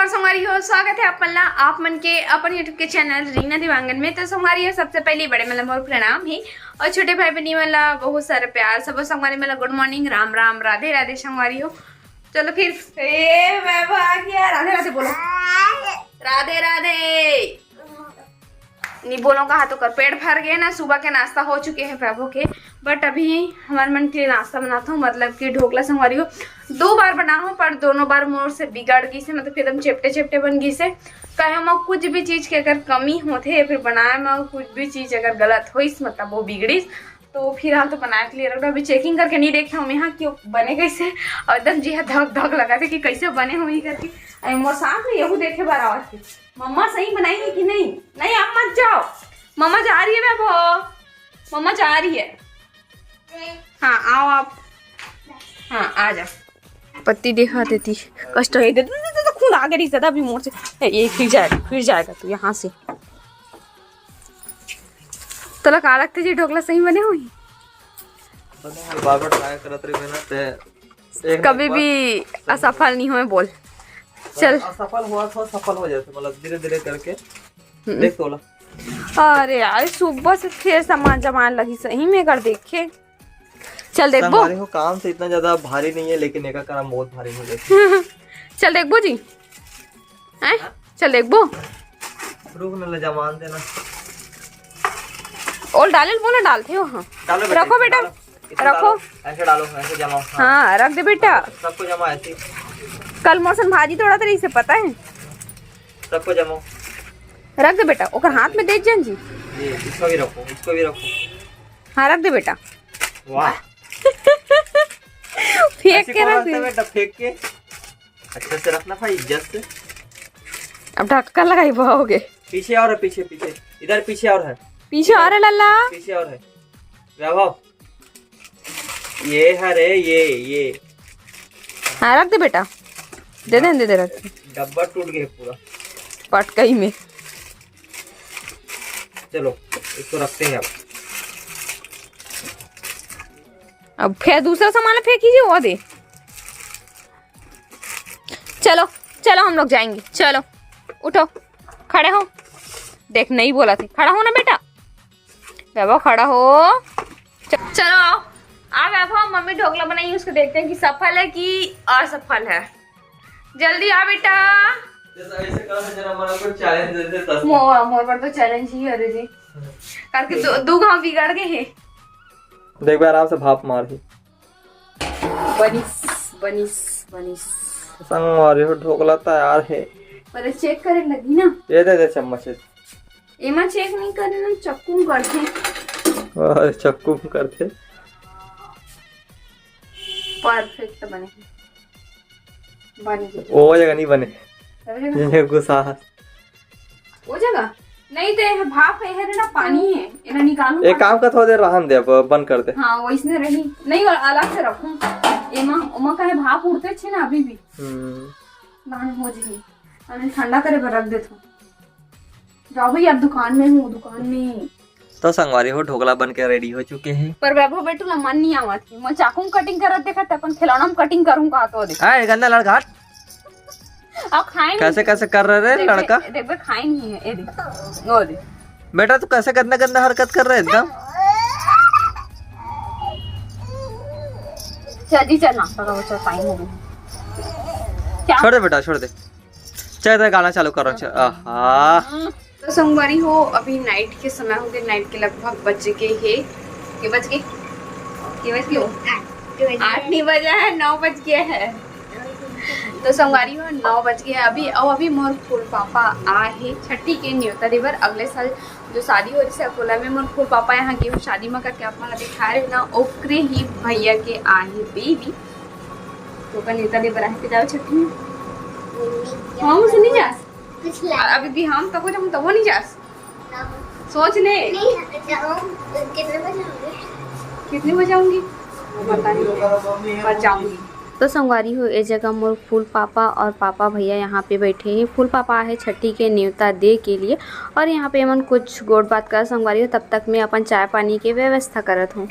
नमस्कार संगवारी हो, स्वागत है आप मन के अपन यूट्यूब के चैनल रीना दिवांगन में। तो संगवारी हो, सबसे पहले बड़े मतलब मोर प्रणाम है और छोटे भाई बहनी वाला बहुत सारा प्यार। सब संगवारी मतलब गुड मॉर्निंग, राम राम, राधे राधे संगवारी हो। चलो फिर राधे राधे बोलो, राधे राधे नहीं बोलो कहा तो कर। पेट भर गए ना, सुबह के नाश्ता हो चुके हैं वैभव के, बट अभी हमारे मन के लिए नाश्ता बनाता हूँ, मतलब कि ढोकला संगवारी हो। 2 बार बना हूँ पर दोनों बार मोर से बिगड़ गई से, मतलब एकदम चेपटे चेपटे बन गई से। कहे मैं कुछ भी चीज़ के अगर कमी होते है फिर बनाए में कुछ भी चीज़ अगर गलत हो मतलब वो बिगड़ी तो फिर हम तो बनाए के लिए रख दो। अभी चेकिंग करके नहीं देखा हूँ यहाँ क्यों बने कैसे, और एकदम जी धक धक लगा थे कि कैसे बने हुई करके। अरे मोर साथ में यहू देखे बार आवाज थी, मम्मा सही बनाएंगे कि नहीं। नहीं आप मत जाओ, मम्मा जा रही है वैभव, मम्मा जा रही है। हाँ आओ आप, हाँ आ जा। पत्ती दिखा देती, कष्ट हो तो खून आ गया ज्यादा अभी मोर से। ये फिर जाएगा तू यहाँ से। तो का लगते जी ढोकला सही बने हुई, बार-बार ट्राई करत रही मेहनत कभी भी असफल नहीं हुए बोल। चल असफल हुआ तो सफल हो जाते, मतलब धीरे धीरे करके देख तोला। अरे यार सुबह से फिर सामान जमान लगी सही में कर देखे। चल देखबो, हमारे हो काम से इतना ज्यादा भारी नहीं है, लेकिन एक काम बहुत भारी हो जाती। चल देखबो जी, हैं चल देखबो। रुक न जमान देना और डाले बोला डालते हो। हाँ रखो बेटा, रखो ऐसे डालो, ऐसे जमाओ। हाँ रख दे बेटा, सबको जमा ऐसे। कल मौसम भाजी थोड़ा तरी से पता है, सबको जमाओ, रख दे बेटा। ओकर हाथ में दे जन जी, ये इसको भी रखो, इसको भी रखो। हाँ रख दे बेटा। वाह फेंक के रख दे बेटा, फेंक के अच्छे से रखना भाई, इज्जत से। अब ढक्कन लगाई पाओगे। पीछे और है, पीछे पीछे, इधर पीछे और है, पीछे आ रहे लल्ला, पीछे और है वैभव। ये है रे, ये हाँ रख दे बेटा, दे दे रख दे। डब्बा टूट गया पूरा पटकई में। चलो इसको रखते हैं अब फिर दूसरा सामान फेंकीजिए वो दे। चलो चलो हम लोग जाएंगे, चलो उठो, खड़े हो। देख नहीं बोला थे, खड़ा हो ना बेटा, वैभव खड़ा हो। चलो आओ आ वैभव, मम्मी ढोकला बनाई, उसको देखते हैं कि सफल है कि असफल है। जल्दी आ बेटा। मोर पर तो चैलेंज ही है जी, करके दो घाव बिगड़ गए हैं। देख भाई आराम से भाप मार ही बनिस संगवारी हो, ढोकला तैयार है। पहले चेक करे लगी ना, ये दे चम्मच। एमा चेक नहीं करे ना, चक्कू करते। और चक्कू करते परफेक्ट बने वो जगह नहीं बने, ये गुस्सा वो जगह नहीं तो भाप है ना, पानी है इन्हें निकालूं। एक काम का थोड़ा देर रहन दे, अब बंद कर दे। हाँ वो इसने रही नहीं, और अलग से रखूं। एमा का है भाप उड़ते छे ना अभी भी। दान हो जी, मैंने ठंडा करे पर रख देता। जाओ भाई अब दुकान में हूँ, दुकान में। तो संगवारी हो, ढोकला बन के रेडी हो चुके हैं। पर वैभव बेटू ना मन नहीं आवा थी, मैं चाकू में कटिंग करत देखा था, अपन खिलौना में कटिंग करूं का तो देख। हां गंदा लड़का, अब खाए कैसे कैसे कर रहे रे लड़का। देख बे खाए नहीं है, ये देख वो देख बेटा, तू कैसे गंदा गंदा हरकत कर रहा है एकदम। चल चल नाश्ता करो, चल टाइम हो गया। छोड़ दे बेटा, छोड़ दे, चल गाना चालू करो। आहा तो संगवारी हो, अभी नाइट के समय हो गए, नाइट के लगभग बज गए हैं। के बज गए 8 नहीं बजा है, 9 बज गया है। तो संगवारी हो 9 बज गया अभी। और अभी मोर फूल पापा आए हैं छठी के न्योता देवर। अगले साल जो शादी हो रही है अकोला में, मोर फूल पापा यहाँ की शादी में करके आप मन दिखा रहे ना, ओकरे ही भैया के आए बेबी। तो का न्योता देवर आए के जाओ छठी में। हाँ मुझे नहीं जा अभी भी, हम तब जब तब नहीं जा सोच ले कितने बजे आऊंगी पता नहीं, पर जाऊंगी। तो संगवारी हो इस जगह मोर फूल पापा और पापा भैया यहाँ पे बैठे हैं। फूल पापा है छठी के न्योता दे के लिए, और यहाँ पे मन कुछ गोड़ बात कर संगवारी हो। तब तक मैं अपन चाय पानी के व्यवस्था करत हूँ।